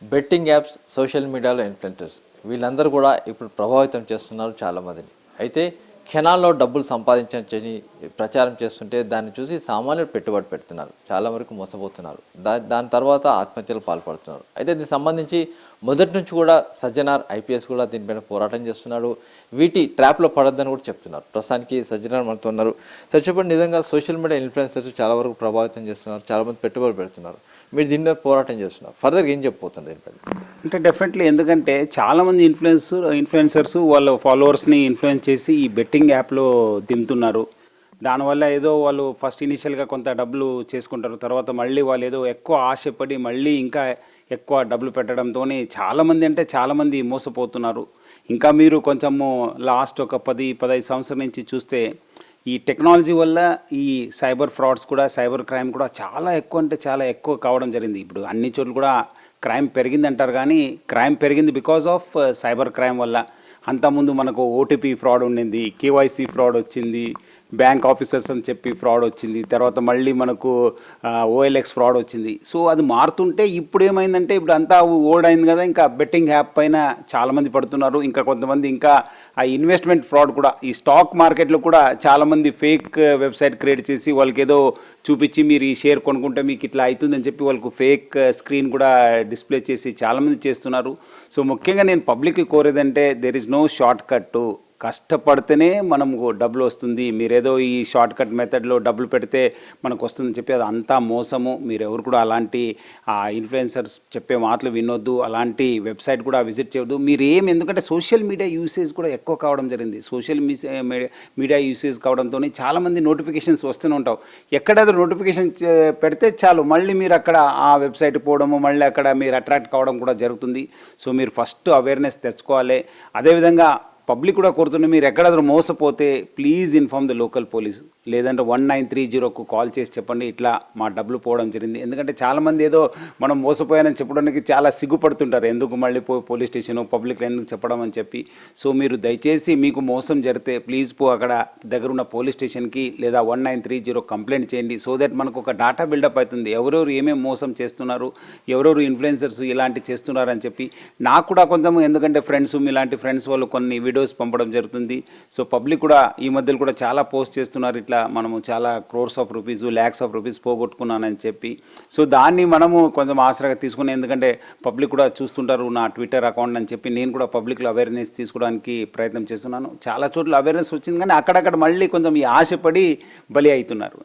Betting apps, social మీడియాలో influencers వీళ్ళందరూ కూడా ఇప్పుడు ప్రభావితం చేస్తున్నారు చాలామందిని. అయితే క్షణాల్లో డబ్బులు సంపాదించని ప్రచారం చేస్తుంటే దాన్ని చూసి సామాన్యులు పెట్టుబడి పెడుతున్నారు. చాలా వరకు మోసపోతున్నారు. దాని తర్వాత ఆత్మహత్యలు పాల్పడుతున్నారు. అయితే దీనికి సంబంధించి మొదటి నుంచి కూడా సజ్జనార్ ఐపీఎస్ కూడా దీనిపైన పోరాటం చేస్తున్నాడు. వీటి ట్రాప్లో పడొద్దని కూడా చెప్తున్నారు. ప్రస్తుతానికి సజ్జనార్ మనతో ఉన్నారు. సార్ చెప్పండి, నిజంగా సోషల్ మీడియా ఇన్ఫ్లుయెన్సర్స్ చాలా వరకు ప్రభావితం చేస్తున్నారు, చాలామంది పెట్టుబడి పెడుతున్నారు. మీరు దీని మీద పోరాటం చేస్తున్నారు. ఫర్దర్గా ఏం చెప్పబోతుంది దీనిపైన? అంటే డెఫినెట్లీ ఎందుకంటే చాలామంది ఇన్ఫ్లుయెన్సర్స్ వాళ్ళ ఫాలోవర్స్ని ఇన్ఫ్లుయెన్స్ చేసి ఈ బెట్టింగ్ యాప్లో దింపుతున్నారు. దానివల్ల ఏదో వాళ్ళు ఫస్ట్ ఇనిషియల్గా కొంత డబ్బులు చేసుకుంటారు, తర్వాత మళ్ళీ వాళ్ళు ఏదో ఎక్కువ ఆశపడి మళ్ళీ ఇంకా ఎక్కువ డబ్బులు పెట్టడంతో చాలామంది మోసపోతున్నారు. ఇంకా మీరు కొంచెము లాస్ట్ ఒక 10-15 సంవత్సరం నుంచి చూస్తే ఈ టెక్నాలజీ వల్ల ఈ సైబర్ ఫ్రాడ్స్ కూడా, సైబర్ క్రైమ్ కూడా చాలా ఎక్కువ కావడం జరిగింది. ఇప్పుడు అన్ని చోట్ల కూడా క్రైమ్ పెరిగింది అంటారు, కానీ క్రైమ్ పెరిగింది బికాజ్ ఆఫ్ సైబర్ క్రైమ్ వల్ల. అంతకుముందు మనకు ఓటీపీ ఫ్రాడ్ ఉండింది, కేవైసీ ఫ్రాడ్ వచ్చింది, బ్యాంక్ ఆఫీసర్స్ అని చెప్పి ఫ్రాడ్ వచ్చింది, తర్వాత మళ్ళీ మనకు ఓఎల్ఎక్స్ ఫ్రాడ్ వచ్చింది. సో అది మారుతుంటే ఇప్పుడు ఏమైందంటే ఇప్పుడు అంతా ఓల్డ్ అయింది కదా, ఇంకా బెట్టింగ్ యాప్ పైన చాలామంది పడుతున్నారు. ఇంకా కొంతమంది ఇంకా ఆ ఇన్వెస్ట్మెంట్ ఫ్రాడ్ కూడా, ఈ స్టాక్ మార్కెట్లో కూడా చాలామంది ఫేక్ వెబ్సైట్ క్రియేట్ చేసి వాళ్ళకి ఏదో చూపించి మీరు ఈ షేర్ కొనుక్కుంటే మీకు ఇట్లా అవుతుందని చెప్పి వాళ్ళకు ఫేక్ స్క్రీన్ కూడా డిస్ప్లే చేసి చాలామంది చేస్తున్నారు. సో ముఖ్యంగా నేను పబ్లిక్కి కోరేదంటే there is no shortcut. కష్టపడితేనే మనకు డబ్బులు వస్తుంది. మీరేదో ఈ షార్ట్ కట్ మెథడ్లో డబ్బులు పెడితే మనకు వస్తుందని చెప్పి అది అంతా మోసము. మీరెవరు కూడా అలాంటి ఇన్ఫ్లుయెన్సర్స్ చెప్పే మాటలు వినొద్దు, అలాంటి వెబ్సైట్ కూడా విజిట్ చేయొద్దు. ఎందుకంటే సోషల్ మీడియా యూసేజ్ కూడా ఎక్కువ కావడం జరిగింది. సోషల్ మీడియా యూసేజ్ కావడంతో చాలామంది నోటిఫికేషన్స్ వస్తూనే ఉంటావు. ఎక్కడైనా నోటిఫికేషన్ పెడితే చాలు మళ్ళీ మీరు అక్కడ ఆ వెబ్సైట్ పోవడము, మళ్ళీ అక్కడ మీరు అట్రాక్ట్ కావడం కూడా జరుగుతుంది. సో మీరు ఫస్ట్ అవేర్నెస్ తెచ్చుకోవాలి. అదేవిధంగా పబ్లిక్ కూడా కోరుతున్నా, మీరు ఎక్కడాದರೂ మోసపోతే please inform the local police, లేదంటే 1930కు కాల్ చేసి చెప్పండి ఇట్లా మా డబ్బులు పోవడం జరిగింది. ఎందుకంటే చాలామంది ఏదో మనం మోసపోయానని చెప్పడానికి చాలా సిగ్గుపడుతుంటారు. ఎందుకు మళ్ళీ పోలీస్ స్టేషను పబ్లిక్ ఎందుకు చెప్పడం అని చెప్పి. సో మీరు దయచేసి మీకు మోసం జరిగితే ప్లీజ్ అక్కడ దగ్గరున్న పోలీస్ స్టేషన్కి లేదా 1930 కంప్లైంట్ చేయండి. సో దట్ మనకు ఒక డాటా బిల్డప్ అవుతుంది, ఎవరెవరు ఏమేమి మోసం చేస్తున్నారు, ఎవరెవరు ఇన్ఫ్లుయెన్సర్స్ ఇలాంటి చేస్తున్నారు అని చెప్పి. నాకు కూడా కొంచెం, ఎందుకంటే ఇలాంటి ఫ్రెండ్స్ వాళ్ళు కొన్ని వీడియోస్ పంపడం జరుగుతుంది. సో పబ్లిక్ కూడా ఈ మధ్యలో కూడా చాలా పోస్ట్ చేస్తున్నారు, ఇట్లా మనము చాలా crores of rupees, lakhs of rupees పోగొట్టుకున్నానని చెప్పి. సో దాన్ని మనము కొంచెం ఆసరాగా తీసుకుని, ఎందుకంటే పబ్లిక్ కూడా చూస్తుంటారు నా ట్విట్టర్ అకౌంట్ అని చెప్పి, నేను కూడా పబ్లిక్లో అవేర్నెస్ తీసుకోవడానికి ప్రయత్నం చేస్తున్నాను. చాలా చోట్ల అవేర్నెస్ వచ్చింది, కానీ అక్కడక్కడ మళ్ళీ కొంచెం ఈ ఆశపడి బలి అవుతున్నారు.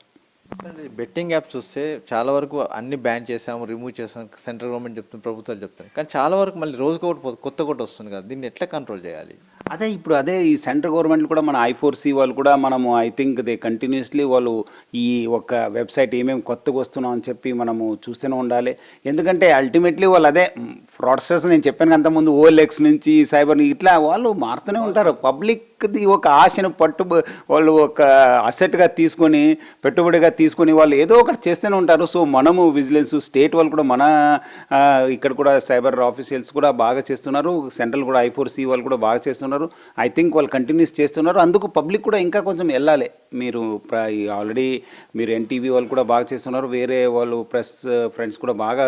బెట్టింగ్ యాప్ చూస్తే చాలా వరకు అన్ని బ్యాన్ చేసాము, రిమూవ్ చేసాము, సెంట్రల్ గవర్నమెంట్ చెప్తుంది, ప్రభుత్వాలు చెప్తాయి, కానీ చాలా వరకు మళ్ళీ రోజుకి ఒకటి కొత్త వస్తుంది కదా, దీన్ని ఎట్లా కంట్రోల్ చేయాలి? అదే ఈ సెంట్రల్ గవర్నమెంట్ కూడా మన I4C వాళ్ళు కూడా మనము ఐ థింక్ దే కంటిన్యూస్లీ వాళ్ళు ఈ ఒక వెబ్సైట్ ఏమేమి కొత్తగా వస్తున్నాం అని చెప్పి మనము చూస్తూనే ఉండాలి. ఎందుకంటే అల్టిమేట్లీ వాళ్ళు అదే ఫ్రాడ్స్టర్స్, నేను చెప్పాను అంతకుముందు OLX నుంచి సైబర్ ఇట్లా వాళ్ళు మారుతూనే ఉంటారు. పబ్లిక్ది ఒక ఆశను వాళ్ళు ఒక అసెట్గా తీసుకొని, పెట్టుబడిగా తీసుకొని వాళ్ళు ఏదో ఒకటి చేస్తూనే ఉంటారు. సో మనము విజిలెన్స్, స్టేట్ వాళ్ళు కూడా ఇక్కడ కూడా సైబర్ ఆఫీషియల్స్ కూడా బాగా చేస్తున్నారు, సెంట్రల్ కూడా I4C వాళ్ళు కూడా బాగా చేస్తున్నారు. ఐ థింక్ వాళ్ళు కంటిన్యూస్ చేస్తున్నారు. అందుకు పబ్లిక్ కూడా ఇంకా కొంచెం వెళ్ళాలి. మీరు ఆల్రెడీ మీరు NTV వాళ్ళు కూడా బాగా చేస్తున్నారు, వేరే వాళ్ళు ప్రెస్ ఫ్రెండ్స్ కూడా బాగా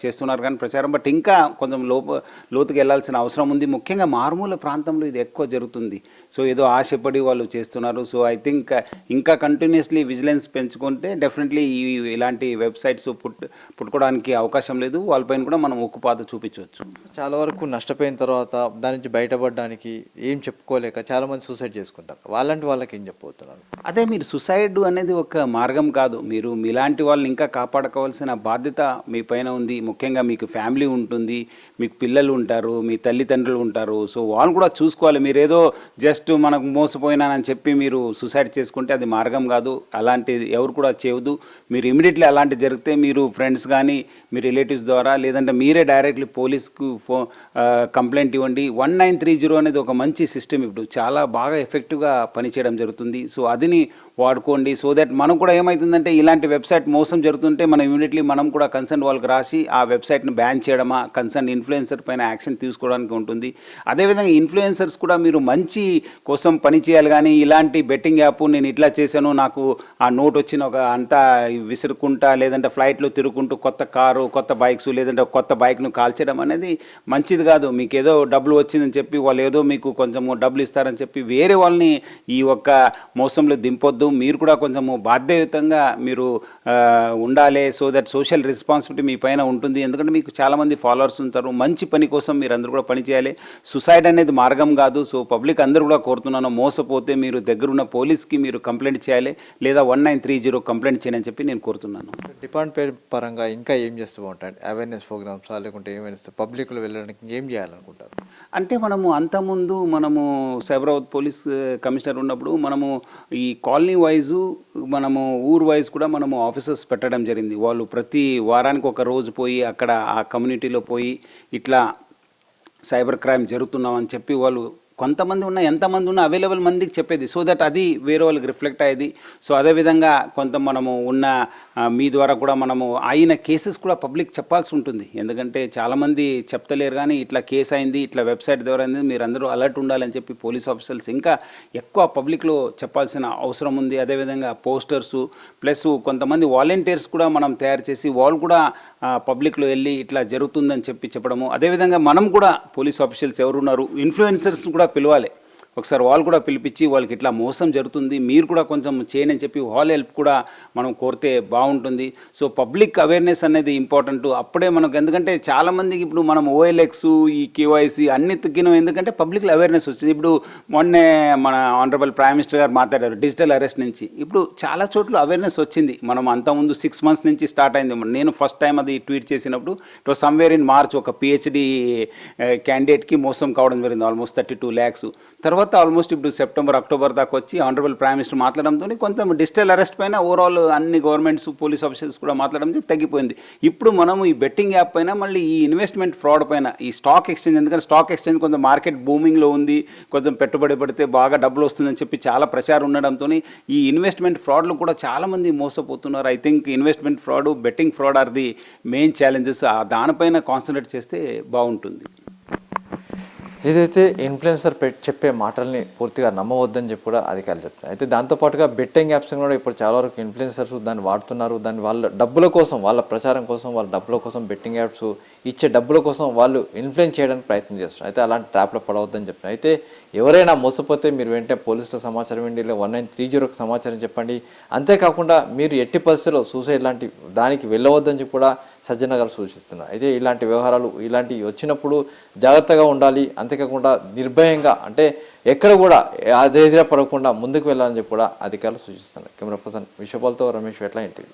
చేస్తున్నారు కానీ ప్రచారం, బట్ ఇంకా కొంచెం లోతుకు వెళ్ళాల్సిన అవసరం ఉంది. ముఖ్యంగా మారుమూల ప్రాంతంలో ఇది ఎక్కువ జరుగుతుంది. సో ఏదో ఆశపడి వాళ్ళు చేస్తున్నారు. సో ఐ థింక్ ఇంకా కంటిన్యూస్లీ విజిలెన్స్ పెంచుకుంటే డెఫినెట్లీ ఇలాంటి వెబ్సైట్స్ పుట్టుకోవడానికి అవకాశం లేదు. వాళ్ళపైన కూడా మనం ఉక్కుపాత చూపించవచ్చు. చాలా వరకు నష్టపోయిన తర్వాత దాని నుంచి బయటపడడానికి ఏం చెప్పుకోలేక చాలామంది సూసైడ్ చేసుకుంటారు. వాళ్ళకి ఏం చెప్పబోతున్నారు? అదే, మీరు సుసైడ్ అనేది ఒక మార్గం కాదు. మీరు మీలాంటి వాళ్ళని ఇంకా కాపాడుకోవాల్సిన బాధ్యత మీ పైన ఉంది. ముఖ్యంగా మీకు ఫ్యామిలీ ఉంటుంది, మీకు పిల్లలు ఉంటారు, మీ తల్లిదండ్రులు ఉంటారు. సో వాళ్ళు కూడా చూసుకోవాలి. మీరేదో జస్ట్ మనకు మోసపోయినానని చెప్పి మీరు సుసైడ్ చేసుకుంటే అది మార్గం కాదు. అలాంటిది ఎవరు కూడా చేయవద్దు. మీరు ఇమీడియట్లీ అలాంటి జరిగితే మీరు ఫ్రెండ్స్ కానీ మీ రిలేటివ్స్ ద్వారా, లేదంటే మీరే డైరెక్ట్లీ పోలీస్కు కంప్లైంట్ ఇవ్వండి. 1930 అనేది ఒక మంచి సిస్టమ్, ఇప్పుడు చాలా బాగా ఎఫెక్టివ్గా పనిచేయడం జరుగుతుంది. సో అదిని వాడుకోండి. సో దట్ మనం కూడా ఏమవుతుందంటే ఇలాంటి వెబ్సైట్ మోసం జరుగుతుంటే మనం ఇమీడియట్లీ మనం కూడా కన్సర్న్ వాళ్ళకి రాసి ఆ వెబ్సైట్ని బ్యాన్ చేయడమా, కన్సర్న్ ఇన్ఫ్లుయెన్సర్ పైన యాక్షన్ తీసుకోవడానికి ఉంటుంది. అదేవిధంగా ఇన్ఫ్లుయెన్సర్స్ కూడా మీరు మంచి కోసం పని చేయాలి, కానీ ఇలాంటి బెట్టింగ్ యాప్ నేను ఇట్లా చేశాను, నాకు ఆ నోట్ వచ్చిన ఒక అంతా విసురుకుంటా లేదంటే ఫ్లైట్లో తిరుగుకుంటూ కొత్త కారు, కొత్త బైక్స్ లేదంటే ఒక కొత్త బైక్ను కాల్చడం అనేది మంచిది కాదు. మీకు ఏదో డబ్బులు వచ్చిందని చెప్పి వాళ్ళు ఏదో మీకు కొంచెము డబ్బులు ఇస్తారని చెప్పి వేరే వాళ్ళని ఈ ఒక్క మోసంలో దింపొద్దు. మీరు కూడా కొంచెము బాధ్యయుతంగా మీరు ఉండాలి. సో దట్ సోషల్ రెస్పాన్సిబిలిటీ మీ పైన ఉంటుంది. ఎందుకంటే మీకు చాలామంది ఫాలోవర్స్ ఉంటారు. మంచి పని కోసం మీరు అందరూ కూడా పని చేయాలి. సుసైడ్ అనేది మార్గం కాదు. సో పబ్లిక్ అందరూ కూడా కోరుతున్నాను, మోసపోతే మీరు దగ్గరున్న పోలీస్కి మీరు కంప్లైంట్ చేయాలి, లేదా 1930 కంప్లైంట్ చేయాలని చెప్పి నేను కోరుతున్నాను. డిపార్ట్మెంట్ పరంగా ఇంకా ఏం చేస్తూ ఉంటారు? అవేర్నెస్ ప్రోగ్రామ్స్ లేకుంటే ఏమైనా పబ్లిక్లో వెళ్ళడానికి ఏం చేయాలనుకుంటారు? అంటే మనము అంతకుముందు మనము సైబరాబాద్ పోలీస్ కమిషనర్ ఉన్నప్పుడు మనము ఈ కాలనీ వైజు మనము ఊరు వైజ్ కూడా మనము ఆఫీసర్స్ పెట్టడం జరిగింది. వాళ్ళు ప్రతి వారానికి ఒక రోజు పోయి అక్కడ ఆ కమ్యూనిటీలో పోయి ఇట్లా సైబర్ క్రైమ్ జరుగుతున్నామని చెప్పి వాళ్ళు కొంతమంది ఉన్నా ఎంతమంది ఉన్నా అవైలబుల్ మందికి చెప్పేది. సో దట్ అది వేరే వాళ్ళకి రిఫ్లెక్ట్ అయ్యేది. సో అదేవిధంగా కొంత మనము ఉన్న మీ ద్వారా కూడా మనము అయిన కేసెస్ కూడా పబ్లిక్ చెప్పాల్సి ఉంటుంది. ఎందుకంటే చాలామంది చెప్తలేరు, కానీ ఇట్లా కేసు అయింది, ఇట్లా వెబ్సైట్ ద్వారా అయింది, మీరు అందరూ అలర్ట్ ఉండాలని చెప్పి పోలీస్ ఆఫీసర్స్ ఇంకా ఎక్కువ పబ్లిక్లో చెప్పాల్సిన అవసరం ఉంది. అదేవిధంగా పోస్టర్సు ప్లస్ కొంతమంది వాలంటీర్స్ కూడా మనం తయారు చేసి వాళ్ళు కూడా పబ్లిక్లో వెళ్ళి ఇట్లా జరుగుతుందని చెప్పి చెప్పడము. అదేవిధంగా మనం కూడా పోలీస్ ఆఫీషియల్స్ ఎవరున్నారు ఇన్ఫ్లుయెన్సర్స్ కూడా పిలవాలి. ఒకసారి వాళ్ళు కూడా పిలిపించి వాళ్ళకి ఇట్లా మోసం జరుగుతుంది, మీరు కూడా కొంచెం చేయని అని చెప్పి వాళ్ళ హెల్ప్ కూడా మనం కోరితే బాగుంటుంది. సో పబ్లిక్ అవేర్నెస్ అనేది ఇంపార్టెంట్. అప్పుడే మనకు, ఎందుకంటే చాలామందికి ఇప్పుడు మనం ఓఎల్ఎక్స్ ఈ కేవైసీ అన్ని తగ్గినాం, ఎందుకంటే పబ్లిక్లో అవేర్నెస్ వచ్చింది. ఇప్పుడు మొన్నే మన ఆనరబుల్ ప్రైమ్ మినిస్టర్ గారు మాట్లాడారు డిజిటల్ అరెస్ట్ నుంచి. ఇప్పుడు చాలా చోట్ల అవేర్నెస్ వచ్చింది. మనం అంతకుముందు 6 months నుంచి స్టార్ట్ అయింది. నేను ఫస్ట్ టైం అది ట్వీట్ చేసినప్పుడు it was somewhere in March ఒక పిహెచ్డి క్యాండిడేట్కి మోసం కావడం జరిగింది, ఆల్మోస్ట్ 32 lakhs. తర్వాత ఆల్మోస్ట్ ఇప్పుడు సెప్టెంబర్ అక్టోబర్ దాకా వచ్చి ఆనరబుల్ ప్రైమ్ మినిస్టర్ మాట్లాడడంతో కొంచెం డిజిటల్ అరెస్ట్ పైన ఓవరాల్ అన్ని గవర్నమెంట్స్ పోలీస్ ఆఫీసర్స్ కూడా మాట్లాడడం తగ్గిపోయింది. ఇప్పుడు మనం ఈ బెట్టింగ్ యాప్ పైన మళ్ళీ ఈ ఇన్వెస్ట్మెంట్ ఫ్రాడ్ పైన ఈ స్టాక్ ఎక్స్చేంజ్, ఎందుకంటే స్టాక్ ఎక్స్చేంజ్ కొంచెం మార్కెట్ బూమింగ్లో ఉంది, కొంచెం పెట్టుబడి పెడితే బాగా డబ్బులు వస్తుందని చెప్పి చాలా ప్రచారం ఉండడంతో ఈ ఇన్వెస్ట్మెంట్ ఫ్రాడ్లు కూడా చాలామంది మోసపోతున్నారు. I think investment fraud, betting fraud are the main challenges. దానిపైన కాన్సన్ట్రేట్ చేస్తే బాగుంటుంది. ఏదైతే ఇన్ఫ్లుయెన్సర్ చెప్పే మాటల్ని పూర్తిగా నమ్మవద్దని చెప్పి కూడా అధికారులు చెప్తారు. అయితే దాంతోపాటుగా బెట్టింగ్ యాప్స్ కూడా ఇప్పుడు చాలా వరకు ఇన్ఫ్లుయెన్సర్స్ దాన్ని వాడుతున్నారు. దాన్ని వాళ్ళ డబ్బుల కోసం, వాళ్ళ ప్రచారం కోసం, వాళ్ళ డబ్బుల కోసం బెట్టింగ్ యాప్స్ ఇచ్చే డబ్బుల కోసం వాళ్ళు ఇన్ఫ్లుయెన్స్ చేయడానికి ప్రయత్నం చేస్తున్నారు. అయితే అలాంటి ట్రాప్లో పడవద్దని చెప్తున్నారు. అయితే ఎవరైనా మోసపోతే మీరు వెంటనే పోలీసుల సమాచారం ఇవ్వండి, 1930కి సమాచారం చెప్పండి. అంతేకాకుండా మీరు ఎట్టి పరిస్థితుల్లో సూసైడ్ లాంటి దానికి వెళ్ళవద్దని చెప్పి కూడా సజ్జన గారు సూచిస్తున్నారు. అయితే ఇలాంటి వ్యవహారాలు ఇలాంటివి వచ్చినప్పుడు జాగ్రత్తగా ఉండాలి. అంతేకాకుండా నిర్భయంగా, అంటే ఎక్కడ కూడా అధైర్య పడకుండా ముందుకు వెళ్ళాలని చెప్పి కూడా అధికారులు సూచిస్తున్నారు. కెమెరా పర్సన్ విశ్వపాల్తో రమేష్, ఎట్లా ఇంటివి.